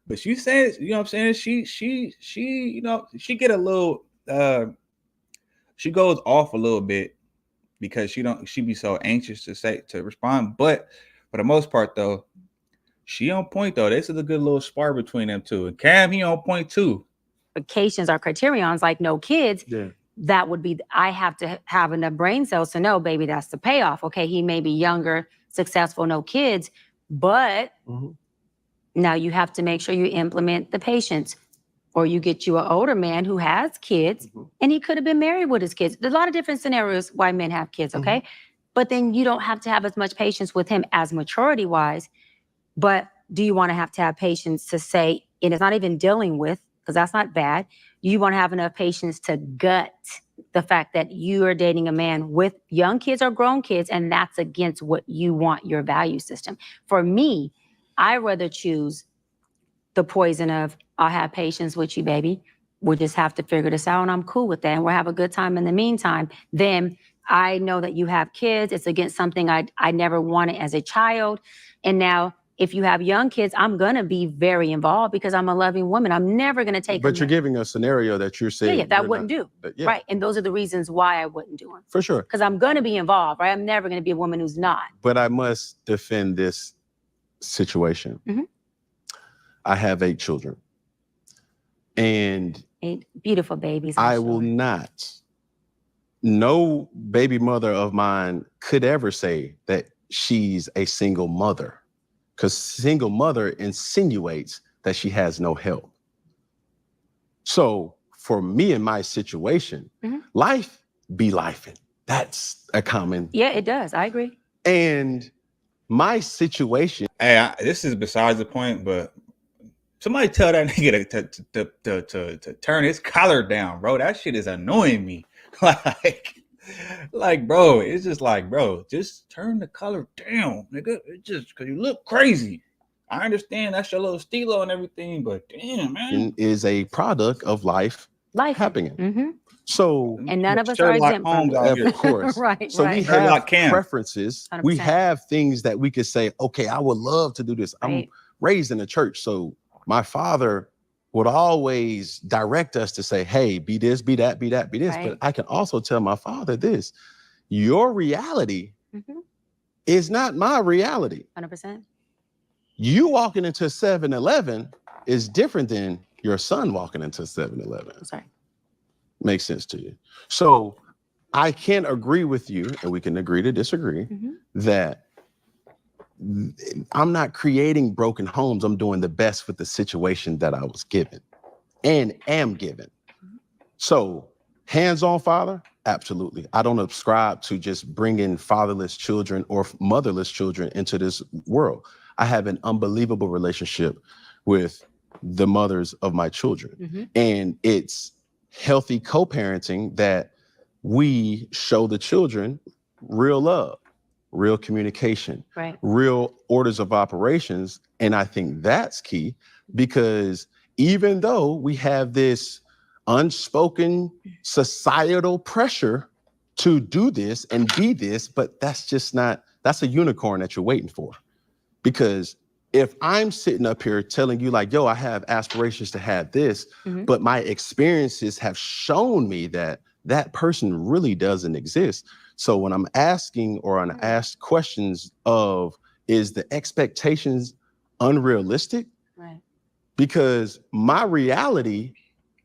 C: but she says, you know what I'm saying? She she get a little, she goes off a little bit because she be so anxious to respond. But for the most part though, she on point though. This is a good little spar between them two. And Cam, he on point too.
D: Qualifications or criterions like no kids.
E: Yeah.
D: That would be, I have to have enough brain cells to know, baby, that's the payoff. Okay, he may be younger, successful, no kids, but now you have to make sure you implement the patience, or you get you an older man who has kids and he could have been married with his kids. There's a lot of different scenarios why men have kids, okay? But then you don't have to have as much patience with him as maturity wise. But do you want to have patience to say, and it's not even dealing with, because that's not bad. You want to have enough patience to gut the fact that you are dating a man with young kids or grown kids, and that's against what you want, your value system. For me, I rather choose the poison of, I'll have patience with you, baby. We'll just have to figure this out, and I'm cool with that, and we'll have a good time in the meantime. Then I know that you have kids. It's against something I never wanted as a child. And now, if you have young kids, I'm going to be very involved because I'm a loving woman. I'm never going to take
E: But you're giving a scenario that you're saying.
D: that I wouldn't do. Right. And those are the reasons why I wouldn't do them.
E: For sure.
D: Because I'm going to be involved, right? I'm never going to be a woman who's not.
E: But I must defend this situation. I have 8 children. And
D: 8 beautiful babies.
E: I will not, no baby mother of mine could ever say that she's a single mother, because single mother insinuates that she has no help. So for me in my situation, life be lifing. That's a common.
D: Yeah, it does. I agree.
E: And my situation.
C: Hey, this is besides the point, but somebody tell that nigga to turn his collar down, bro. That shit is annoying me. Like, bro, it's just like, bro, just turn the collar down, nigga. It's just because you look crazy. I understand that's your little stilo and everything, but damn, man.
E: Is a product of life happening. So,
D: and none of us are exempt from it.
E: Of course.
D: Right.
E: So we have preferences.
D: 100%.
E: We have things that we could say, okay, I would love to do this. I'm raised in a church. So my father would always direct us to say, hey, be this, be that, be that, be this. But I can also tell my father this, your reality is not my reality.
D: 100%.
E: You walking into 7-Eleven is different than your son walking into 7-Eleven.
D: Sorry.
E: Makes sense to you. So I can agree with you, and we can agree to disagree, that I'm not creating broken homes. I'm doing the best with the situation that I was given and am given. So hands-on father, absolutely. I don't subscribe to just bringing fatherless children or motherless children into this world. I have an unbelievable relationship with the mothers of my children. And it's healthy co-parenting that we show the children real love, real communication, real orders of operations. And I think that's key, because even though we have this unspoken societal pressure to do this and be this, but that's just not, that's a unicorn that you're waiting for. Because if I'm sitting up here telling you like, yo, I have aspirations to have this, but my experiences have shown me that that person really doesn't exist. So when I'm asking or I'm asked questions of, is the expectations unrealistic? Because my reality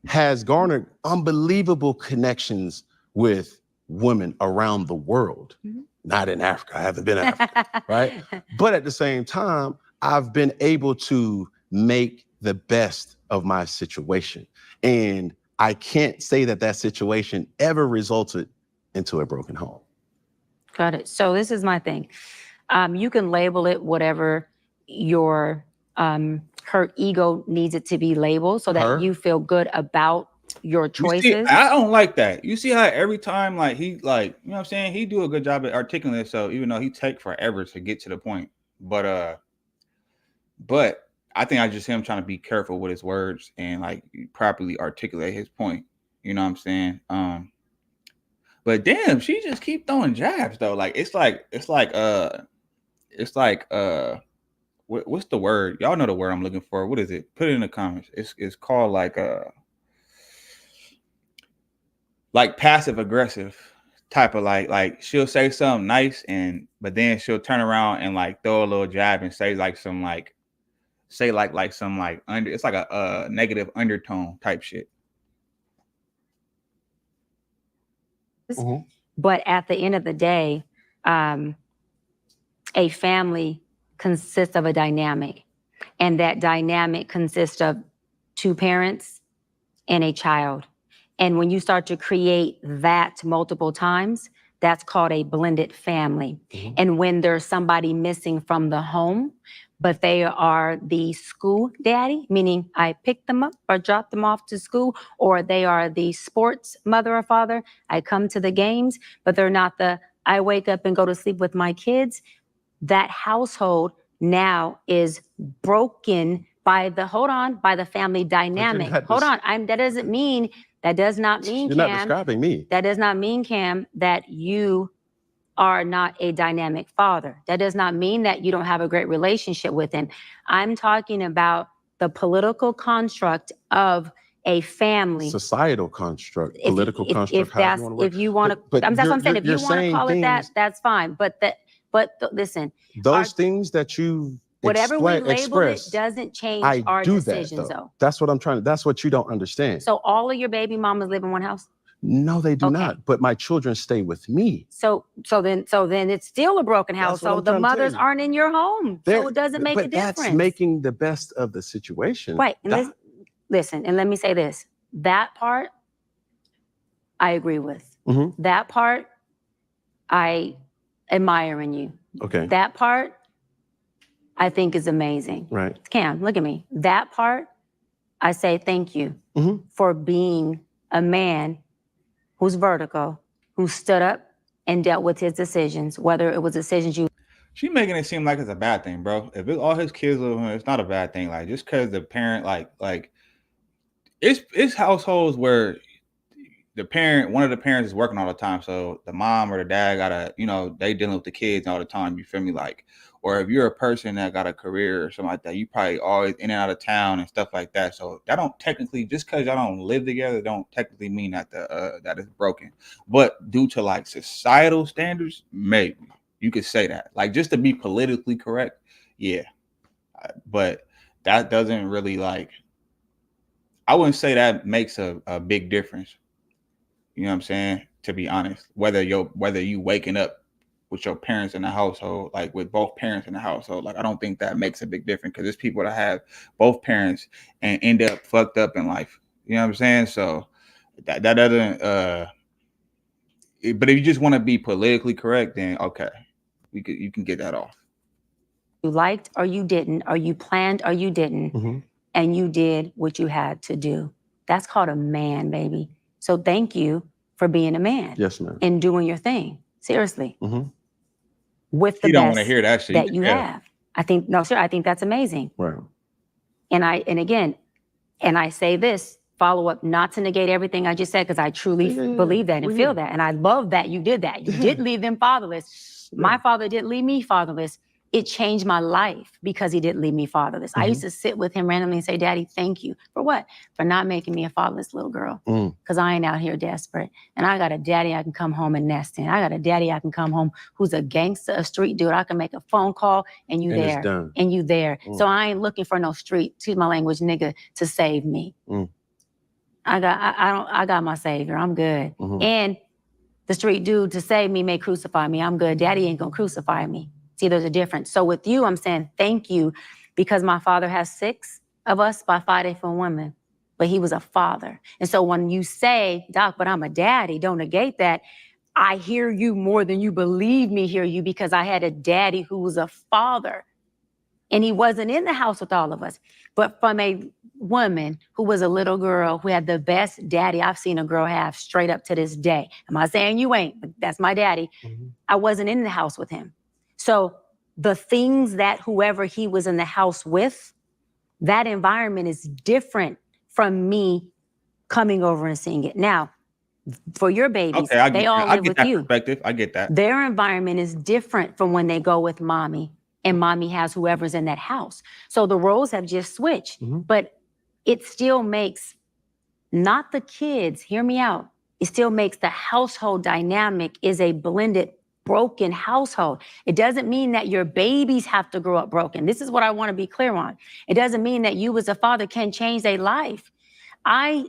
E: has garnered unbelievable connections with women around the world. Not in Africa, I haven't been in Africa, right? But at the same time, I've been able to make the best of my situation. And I can't say that that situation ever resulted into a broken home.
D: Got it. So this is my thing. You can label it whatever your hurt ego needs it to be labeled so that you feel good about your choices.
C: You see, I don't like that. You see how every time like he like, you know what I'm saying? He do a good job at articulating himself, even though he take forever to get to the point. But I think I just him trying to be careful with his words and like properly articulate his point. You know what I'm saying? But damn, she just keep throwing jabs though. Like it's like what's the word? Y'all know the word I'm looking for. What is it? Put it in the comments. It's called like passive aggressive type of like she'll say something nice but then she'll turn around and like throw a little jab and say like some like some like under, it's like a negative undertone type shit.
D: But at the end of the day, a family consists of a dynamic, and that dynamic consists of two parents and a child. And when you start to create that multiple times, that's called a blended family.
E: Mhm.
D: And when there's somebody missing from the home, but they are the school daddy, meaning I picked them up or dropped them off to school, or they are the sports mother or father, I come to the games, but they're not the, I wake up and go to sleep with my kids. That household now is broken by the, by the family dynamic.
E: not
D: Hold on, that does not mean,
E: You're not
D: Cam,
E: describing me.
D: that does not mean, Cam, that you are not a dynamic father. That does not mean that you don't have a great relationship with him. I'm talking about the political construct of a family.
E: Societal construct, political construct.
D: If you want to, that's what I'm saying. If you want to call it that, that's fine. Listen,
E: those things that you
D: whatever we label
E: express,
D: it doesn't change our decisions, though.
E: That's what I'm trying to. That's what you don't understand.
D: So all of your baby mamas live in one house?
E: No, they do not. But my children stay with me.
D: So then it's still a broken household. The mothers aren't in your home, so it doesn't make a difference.
E: That's making the best of the situation.
D: Right. And listen, and let me say this: that part, I agree with.
E: Mm-hmm.
D: That part, I admire in you.
E: Okay.
D: That part, I think is amazing.
E: Right.
D: Cam, look at me. That part, I say thank you for being a man who's vertical, who stood up and dealt with his decisions, whether it was decisions you.
C: She making it seem like it's a bad thing, bro. If all his kids live with him, it's not a bad thing. Like, just because the parent, like it's households where one of the parents is working all the time, so the mom or the dad gotta, they dealing with the kids all the time. You feel me? Like, or if you're a person that got a career or something like that, you probably always in and out of town and stuff like that. So that don't technically, just because y'all don't live together, don't technically mean that that is broken. But due to like societal standards, maybe you could say that. Like, just to be politically correct, yeah. But that doesn't really, like, I wouldn't say that makes a big difference. You know what I'm saying? To be honest, whether you waking up with your parents in the household, like with both parents in the household, like I don't think that makes a big difference, because there's people that have both parents and end up fucked up in life. You know what I'm saying? So that doesn't. But if you just want to be politically correct, then okay, you can get that off.
D: You liked or you didn't, or you planned or you didn't, and you did what you had to do. That's called a man, baby. So thank you for being a man.
E: Yes, ma'am.
D: And doing your thing. Seriously. With the
C: you don't
D: best
C: want to hear that shit
D: that you have. I think that's amazing.
E: Right.
D: And I say this, follow up, not to negate everything I just said, because I truly believe that and feel that. And I love that you did that. You didn't leave them fatherless. My father didn't leave me fatherless. It changed my life because he didn't leave me fatherless. I used to sit with him randomly and say, Daddy, thank you. For what? For not making me a fatherless little girl. Because I ain't out here desperate. And I got a daddy I can come home and nest in. I got a daddy I can come home who's a gangster, a street dude. I can make a phone call and you there. And you there. So I ain't looking for no street, excuse my language, nigga, to save me. I got my savior. I'm good. And the street dude to save me may crucify me. I'm good. Daddy ain't gonna crucify me. See, there's a difference. So with you, I'm saying thank you, because my father has 6 of us by 5 different women, but he was a father. And so when you say, Doc, but I'm a daddy, don't negate that. I hear you more than you believe me hear you, because I had a daddy who was a father, and he wasn't in the house with all of us, but from a woman who was a little girl who had the best daddy I've seen a girl have straight up to this day. I'm not saying you ain't, but that's my daddy. I wasn't in the house with him. So the things that whoever he was in the house with, that environment is different from me coming over and seeing it. Now, for your babies, they all live with you.
C: Perspective. I get that.
D: Their environment is different from when they go with mommy, and mommy has whoever's in that house. So the roles have just switched, but it still makes, not the kids, hear me out, it still makes the household dynamic is a blended broken household. It doesn't mean that your babies have to grow up broken. This is what I want to be clear on. It doesn't mean that you as a father can change their life. I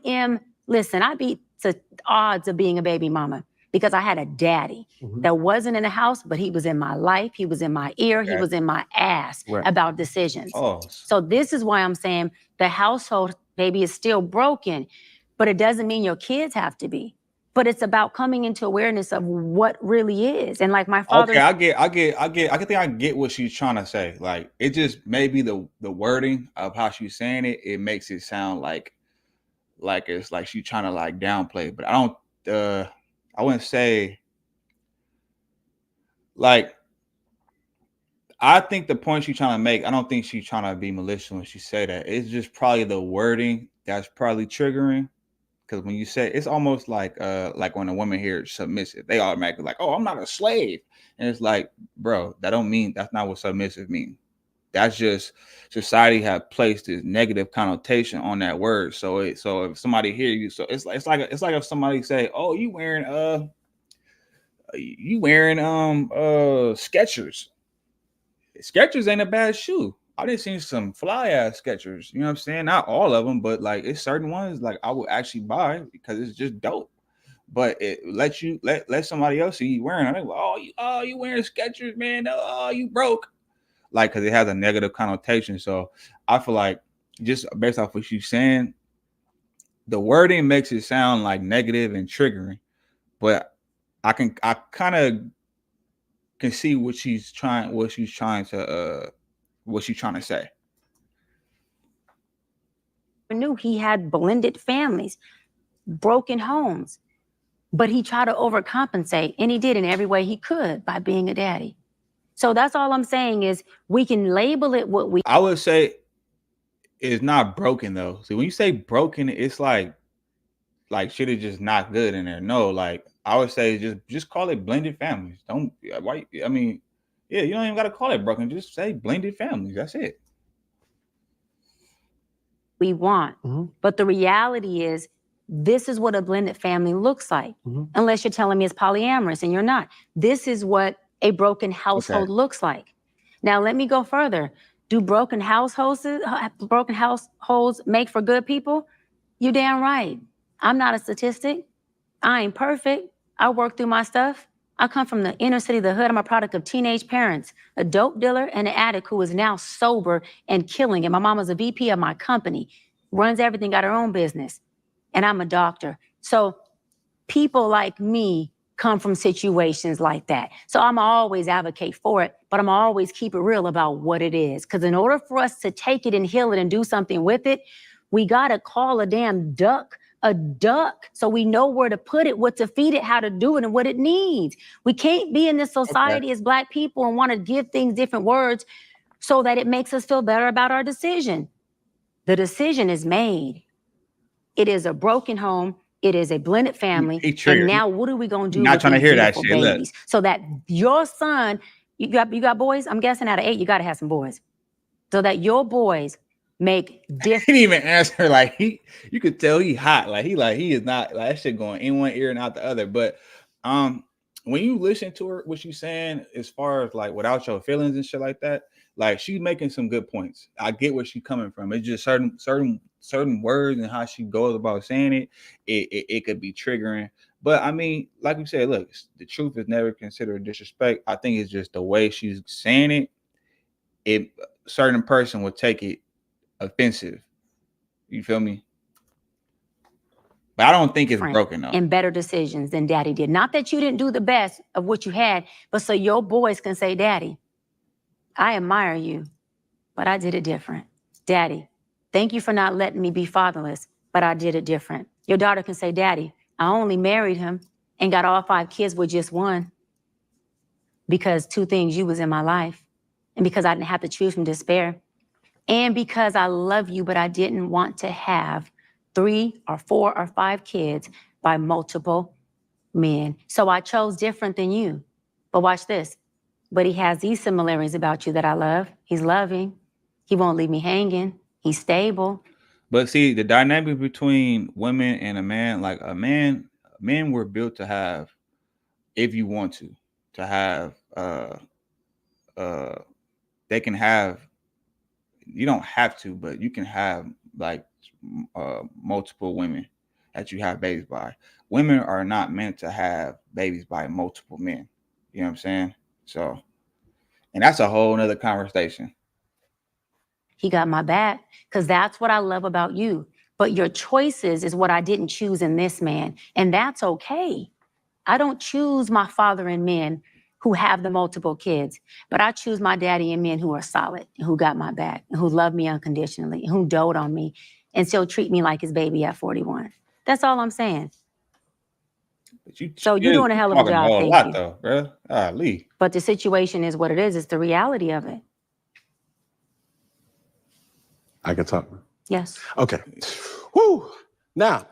D: beat the odds of being a baby mama. because I had a daddy that wasn't in the house, but he was in my life. He was in my ear. He was in my ass about decisions. So this is why I'm saying the household, baby, is still broken, but it doesn't mean your kids have to be. But it's about coming into awareness of what really is. And like my father.
C: Okay, I get what she's trying to say. Like, it just maybe the wording of how she's saying it, it makes it sound like it's like she's trying to like downplay it. But I wouldn't say, like, I think the point she's trying to make, I don't think she's trying to be malicious when she say that. It's just probably the wording that's probably triggering. Because when you say, it's almost like when a woman hears submissive, they automatically like, oh, I'm not a slave. And it's like, bro, that's not what submissive means. That's just society have placed this negative connotation on that word. So if somebody hear you, so it's like if somebody say, oh, you wearing Skechers. Skechers ain't a bad shoe. I done seen some fly ass Skechers. You know what I'm saying? Not all of them, but like it's certain ones like I would actually buy because it's just dope. But it let somebody else see you wearing. I think, oh, you wearing Skechers, man? Oh, you broke. Like, because it has a negative connotation. So I feel like just based off what she's saying, the wording makes it sound like negative and triggering. But I kind of can see what she's trying to say.
D: Knew he had blended families, broken homes, but he tried to overcompensate, and he did in every way he could by being a daddy. So that's all I'm saying is we can label it what we.
C: I would say it's not broken though. See, when you say broken, it's like shit is just not good in there. No, like I would say just call it blended families. Don't why? I mean, yeah, you don't even got to call it broken. Just say blended families. That's it.
D: We want. But the reality is this is what a blended family looks like. Unless you're telling me it's polyamorous and you're not. This is what a broken household looks like. Now let me go further. Do broken households make for good people? You damn right. I'm not a statistic. I ain't perfect. I work through my stuff. I come from the inner city of the hood. I'm a product of teenage parents, a dope dealer and an addict who is now sober and killing it. My mama's a VP of my company, runs everything, got her own business, and I'm a doctor. So people like me come from situations like that. So I'm always advocate for it, but I'm always keep it real about what it is. Because in order for us to take it and heal it and do something with it, we got to call a damn duck a duck so we know where to put it, what to feed it, how to do it, and what it needs. We can't be in this society as Black people and want to give things different words so that it makes us feel better about our decision. The decision is made. It is a broken home. It is a blended family. And now what are we going to do with these beautiful babies? So that your son, you got boys? I'm guessing out of 8, you got to have some boys. So that your boys make different.
C: He didn't even answer. Like you could tell he hot. Like he is not like that shit going in one ear and out the other. But when you listen to her, what she's saying, as far as like without your feelings and shit like that, like she's making some good points. I get where she's coming from. It's just certain words and how she goes about saying it. It could be triggering. But I mean, like you said, look, the truth is never considered disrespect. I think it's just the way she's saying it. A certain person would take it offensive. You feel me? But I don't think it's broken though.
D: And better decisions than Daddy did. Not that you didn't do the best of what you had, but so your boys can say, Daddy, I admire you, but I did it different. Daddy, thank you for not letting me be fatherless, but I did it different. Your daughter can say, Daddy, I only married him and got all 5 kids with just one because 2 things, you was in my life, and because I didn't have to choose from despair, and because I love you, but I didn't want to have 3 or 4 or 5 kids by multiple men. So I chose different than you. But watch this. But he has these similarities about you that I love. He's loving. He won't leave me hanging. He's stable.
C: But see, the dynamic between women and a man, like men were built to have, if you want to have, they can have, you don't have to, but you can have like multiple women. that you have babies by. Women are not meant to have babies by multiple men. You know what I'm saying? So, and that's a whole nother conversation.
D: He got my back because that's what I love about you. But your choices is what I didn't choose in this man. And that's okay. I don't choose my father in men who have the multiple kids, but I choose my daddy in men who are solid, and who got my back, and who love me unconditionally, and who dote on me, and still treat me like his baby at 41. That's all I'm saying.
C: But you're
D: doing a hell of a job,
C: whole
D: thank
C: lot,
D: you.
C: though, bro. Lee.
D: But the situation is what it is. It's the reality of it.
E: I can talk.
D: Yes.
E: Okay. Woo. Now,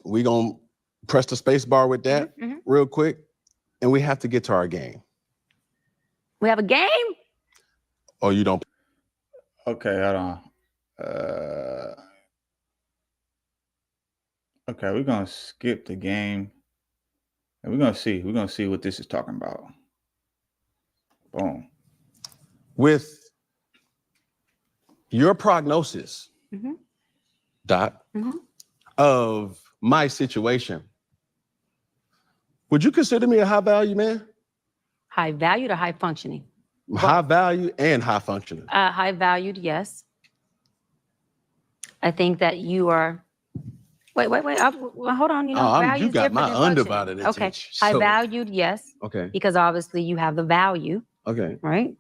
E: we going to press the space bar with that real quick, and we have to get to our game.
D: We have a game?
E: Oh, you don't?
C: Okay, hold on. Okay, we're going to skip the game. And we're going to see what this is talking about. Boom.
E: With your prognosis, Doc, of my situation, would you consider me a high value man?
D: High valued or high functioning?
E: High value and high functioning.
D: High valued, yes. I think that you are. Wait. Hold on. You
E: you got my undivided attention.
D: Okay. High valued, yes.
E: Okay.
D: Because obviously you have the value.
E: Okay.
D: Right.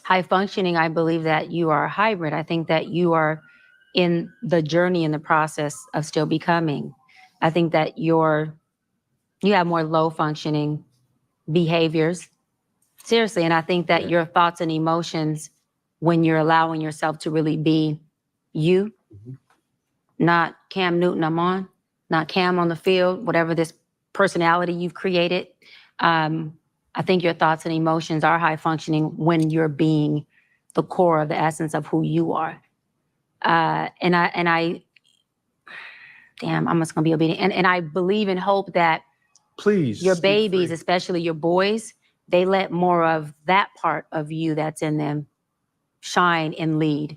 D: High functioning, I believe that you are a hybrid. I think that you are in the journey, in the process of still becoming. I think that you have more low functioning behaviors. Seriously. And I think that your thoughts and emotions, when you're allowing yourself to really be you, not Cam Newton I'm on, not Cam on the field, whatever this personality you've created. I think your thoughts and emotions are high functioning when you're being the core of the essence of who you are. And I, damn, I'm just gonna be obedient. And I believe and hope that
E: please
D: your babies, especially your boys, they let more of that part of you that's in them shine and lead.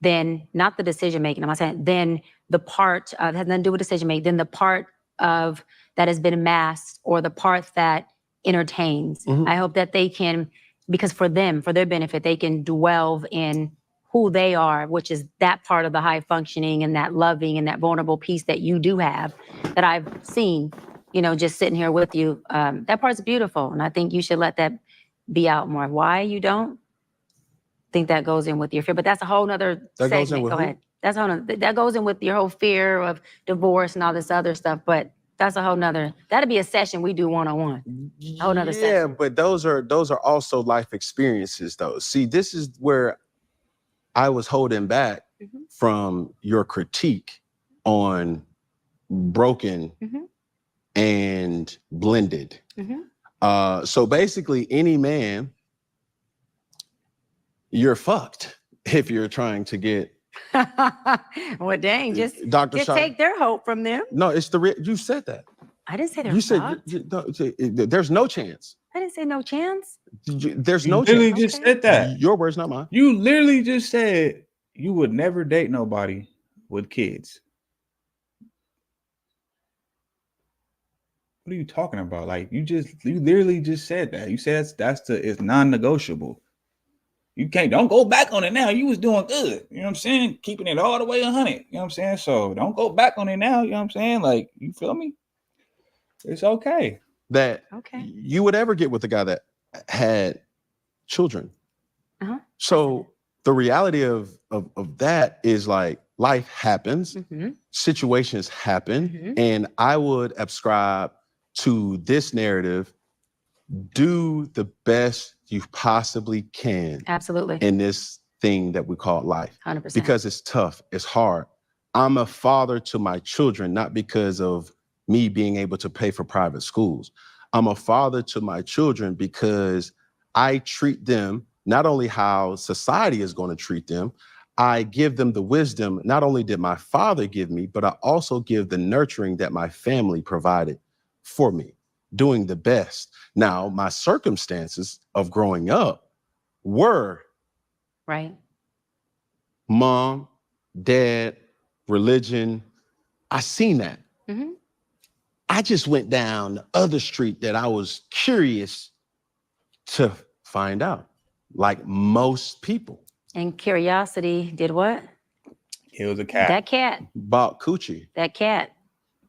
D: Then not the decision making, I'm not saying, then the part of, has nothing to do with decision making, then the part of that has been masked or the part that entertains. I hope that they can, because for them, for their benefit, they can dwell in who they are, which is that part of the high functioning and that loving and that vulnerable piece that you do have that I've seen, just sitting here with you. That part's beautiful. And I think you should let that be out more. Why you don't? Think that goes in with your fear, but that's a whole nother segment. Go ahead. That's a whole nother, that goes in with your whole fear of divorce and all this other stuff. But that's a whole nother. That'll be a session we do one-on-one. A whole nother session.
E: Yeah, but those are also life experiences, though. See, this is where I was holding back from your critique on broken and blended. So basically, any man, you're fucked if you're trying to get.
D: Well, dang, just take their hope from them.
E: No, it's you said that.
D: I didn't say they're
E: fucked. There's no chance.
D: I didn't say no chance.
E: There's no chance.
C: You literally just said that.
E: Your words, not mine.
C: You literally just said you would never date nobody with kids. What are you talking about? Like you literally just said that. You said it's non-negotiable. You don't go back on it now. You was doing good. You know what I'm saying? Keeping it all the way 100. You know what I'm saying? So don't go back on it now. You know what I'm saying? Like, you feel me? It's okay.
E: That you would ever get with a guy that had children. So the reality of that is like life happens, situations happen, and I would ascribe to this narrative. Do the best you possibly can.
D: Absolutely.
E: In this thing that we call life.
D: 100%.
E: Because it's tough, it's hard. I'm a father to my children, not because of me being able to pay for private schools. I'm a father to my children because I treat them not only how society is going to treat them, I give them the wisdom. Not only did my father give me, but I also give the nurturing that my family provided for me. Doing the best. Now, my circumstances of growing up were
D: right.
E: Mom, dad, religion, I seen that.
D: Mm-hmm.
E: I just went down the other street that I was curious to find out, like most people.
D: And curiosity did what?
C: It was a cat.
D: That cat.
E: Bought coochie.
D: That cat.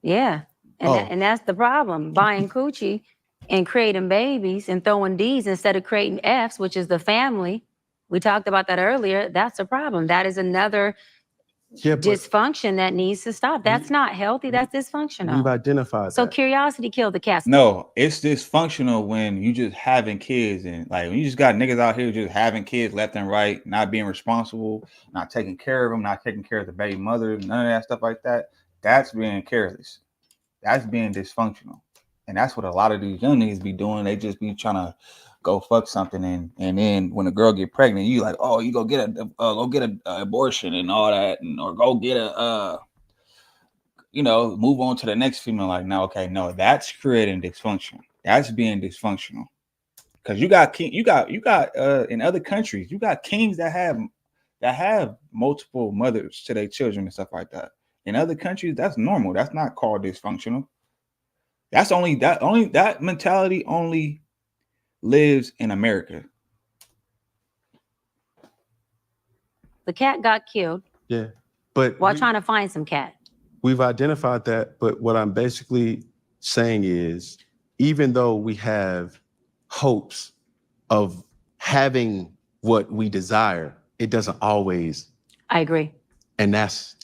D: Yeah. And, and that's the problem. Buying coochie and creating babies and throwing D's instead of creating F's, which is the family. We talked about that earlier. That's a problem. That is another dysfunction that needs to stop. That's not healthy. That's dysfunctional.
E: We've identified
D: So
E: that.
D: curiosity killed the cat.
C: No, it's dysfunctional when you just having kids and like when you just got niggas out here just having kids left and right, not being responsible, not taking care of them, not taking care of the baby mother, none of that stuff like that. That's being careless. That's being dysfunctional. And that's what a lot of these young niggas be doing. They just be trying to go fuck something and then when a girl get pregnant, you like, oh, you go get a abortion and all that, or go get a move on to the next female. Like, no, okay, no, that's creating dysfunction. That's being dysfunctional. Because you got in other countries, you got kings that have multiple mothers to their children and stuff like that. In other countries, that's normal. That's not called dysfunctional. That's only that mentality only lives in America.
D: The cat got killed.
E: Yeah, but
D: while trying to find some cat.
E: We've identified that, but what I'm basically saying is, even though we have hopes of having what we desire, it doesn't always.
D: I agree.
E: And that's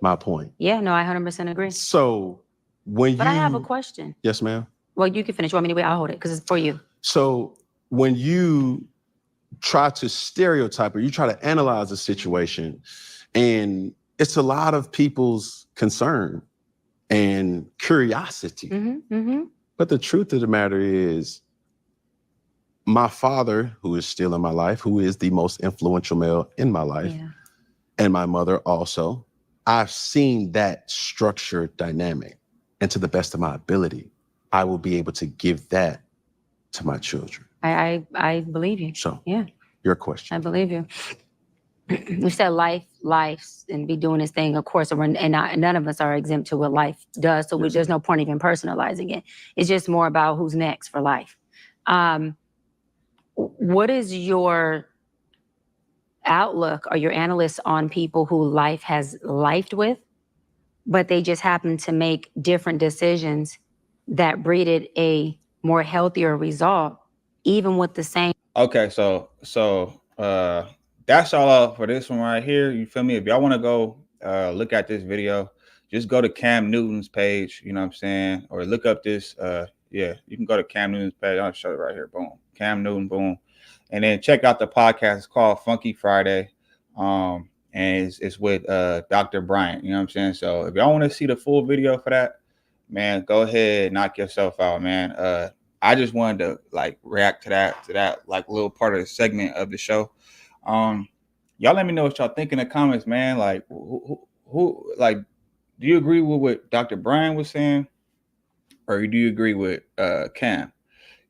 E: my point.
D: Yeah, no, I 100% agree.
E: So But
D: I have a question.
E: Yes, ma'am.
D: Well, you can finish. You want me to wait? I'll hold it because it's for you.
E: So when you try to stereotype or you try to analyze a situation, and it's a lot of people's concern and curiosity.
D: Mm-hmm, mm-hmm.
E: But the truth of the matter is, my father, who is still in my life, who is the most influential male in my life, and my mother also, I've seen that structure dynamic. And to the best of my ability, I will be able to give that to my children.
D: I believe you.
E: So,
D: yeah,
E: your question.
D: I believe you. You said life, and be doing this thing, of course, and none of us are exempt to what life does. So there's no point even personalizing it. It's just more about who's next for life. What is your outlook or your analysis on people who life has lifed with, but they just happen to make different decisions that breeded a more healthier result, even with the same?
C: Okay, so that's all for this one right here. You feel me? If y'all want to go look at this video, just go to Cam Newton's page, you know what I'm saying? Or look up this, you can go to Cam Newton's page. I'll show it right here. Boom. Cam Newton, boom. And then check out the podcast. It's called Funky Friday. And it's with Dr. Bryant, you know what I'm saying? So if y'all want to see the full video for that, man, go ahead, knock yourself out, man. I just wanted to like react to that like little part of the segment of the show. Y'all let me know what y'all think in the comments, man. Like who like, do you agree with what Dr. Bryant was saying? Or do you agree with Cam?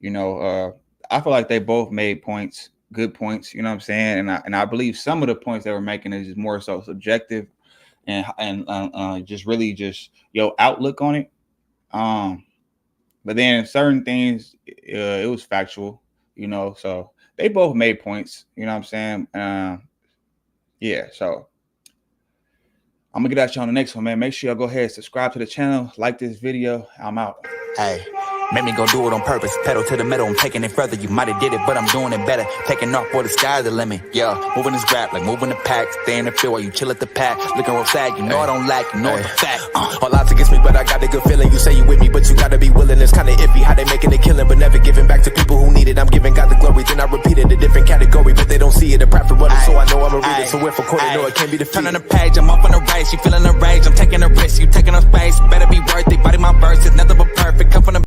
C: You know, I feel like they both made points, good points, you know what I'm saying? And I believe some of the points they were making is just more so subjective and just really just your outlook on it. But then certain things, it was factual, you know, so they both made points, you know what I'm saying? Yeah, so I'm gonna get at you on the next one, man. Make sure y'all go ahead and subscribe to the channel, like this video. I'm out.
A: Hey, made me go do it on purpose. Pedal to the metal, I'm taking it further. You might have did it, but I'm doing it better. Taking off, boy, the sky's the limit. Yeah, moving this rap like moving the pack. Stay in the field while you chill at the pack. Looking real sad, you know I don't lack, you know the fact. All odds against me, but I got a good feeling. You say you with me, but you gotta be willing. It's kinda iffy how they making a killing, but never giving back to people who need it. I'm giving God the glory, then I repeat it, a different category, but they don't see it. A prep for running, so I know I'm a reader. So if a quarter, no, it can't be defeated. Turning the page, I'm up on the race. You feeling the rage, I'm taking a risk. You taking up space, better be worth it. Body my verse is nothing but perfect. Come from the